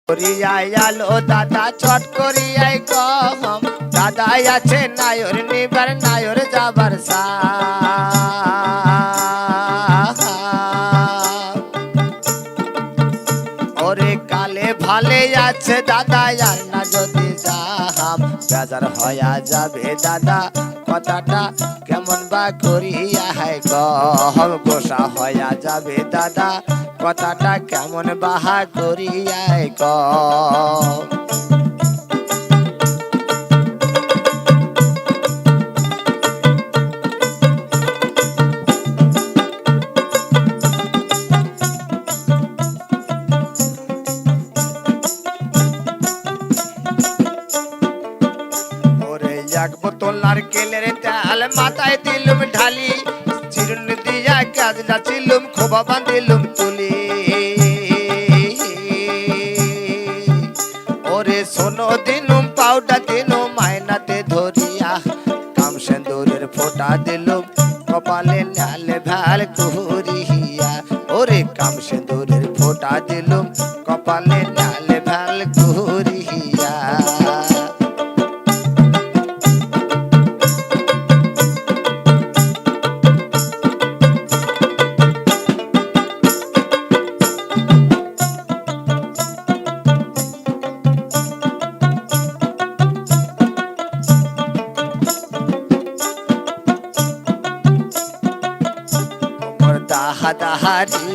করিয়াই আলো দাদা চট করিয়াই কম দাদা আছে নায়র নিবার নায়র যাবার সা ওরে কালে ভালে আছে দাদা আর না যদি যাহাম বেজার হয়া যাবে দাদা কথাটা কেমন বা করিয়া হয় কম গোসা হয়া যাবে দাদা কথাটা কেমন বাহা করিয়া কম এক বোতল নারকেলের তেল মাথায় দিলুম ঢালি চিরুন দিয়া কাজলা চিলুম খোবা বাঁধিলুম তুলি ওরে সোনো দিনুম পাউডার দিনুম মায়নাতে ধরিয়া কাম সেন্দুরের ফোঁটা দিলুম কপালে লাল ভাল কুহুরিয়া ওরে কাম সেন্দুরের ফোঁটা দিলুম কপালে লাল ভাল কুহুরিয়া দাহাদাহারি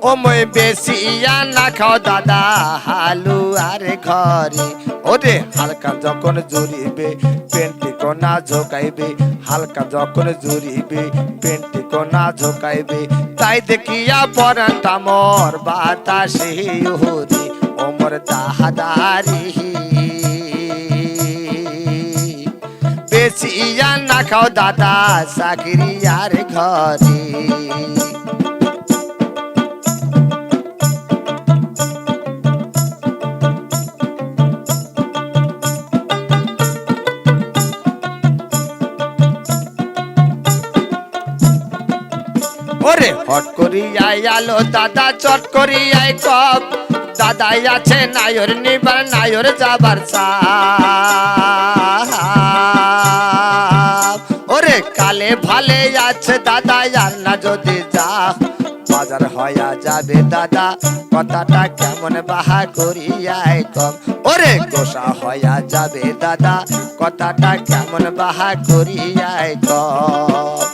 ও মই বেশিয়া না খাও দাদা হালু আর ঘরে ওরে হালকা যখন জুড়িবে পেন্টি কোনা ঝোকাইবে হালকা যখন জুড়িবে পেন্টি কোনা ঝোকাইবে তাই দেখিয়া পরানটা মোর বাতাসে হরি ও মোর দাহাদারি বেশিয়া না খাও দাদা চাকরি আর ঘরে ওরে হট করিয়াই আলো দাদা চট করিয়াই কপ দাদা আছে নায়র নিবার নায়র যাবার সা ওরে কালে ভালে আছে দাদা আর না যদি যা বাজার হয়া যাবে দাদা কথাটা কেমন বাহা করিয়াই কম ওরে গোসা হয়া যাবে দাদা কথাটা কেমন বাহা করিয়াই কম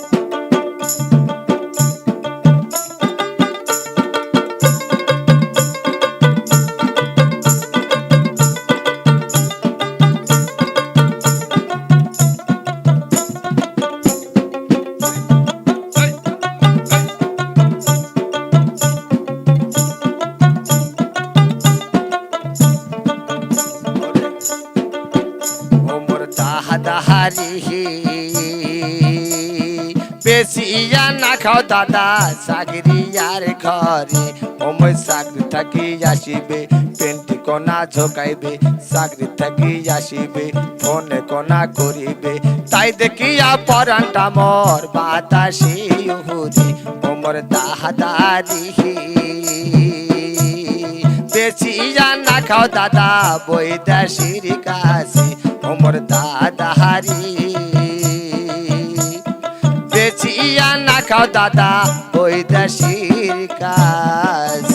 দাহাদাহারি বেশিয়া না খাও দাদা চাকরি আর ঘরে ও মই চাকরি থাকি আসিবে পেন্টি কোনা ঝোকাইবে চাকরি থাকি আসিবে ফোনে কোনা করিবে তাই দেখিয়া পরানটা মোর বাতাসে হরি ও মোর দাহাদারি বেশিয়া না খাও দাদা বৈদাসির কাছে ও মোর দাদাহারি বেশিয়া না খাও দাদা বৈদাসির কাছে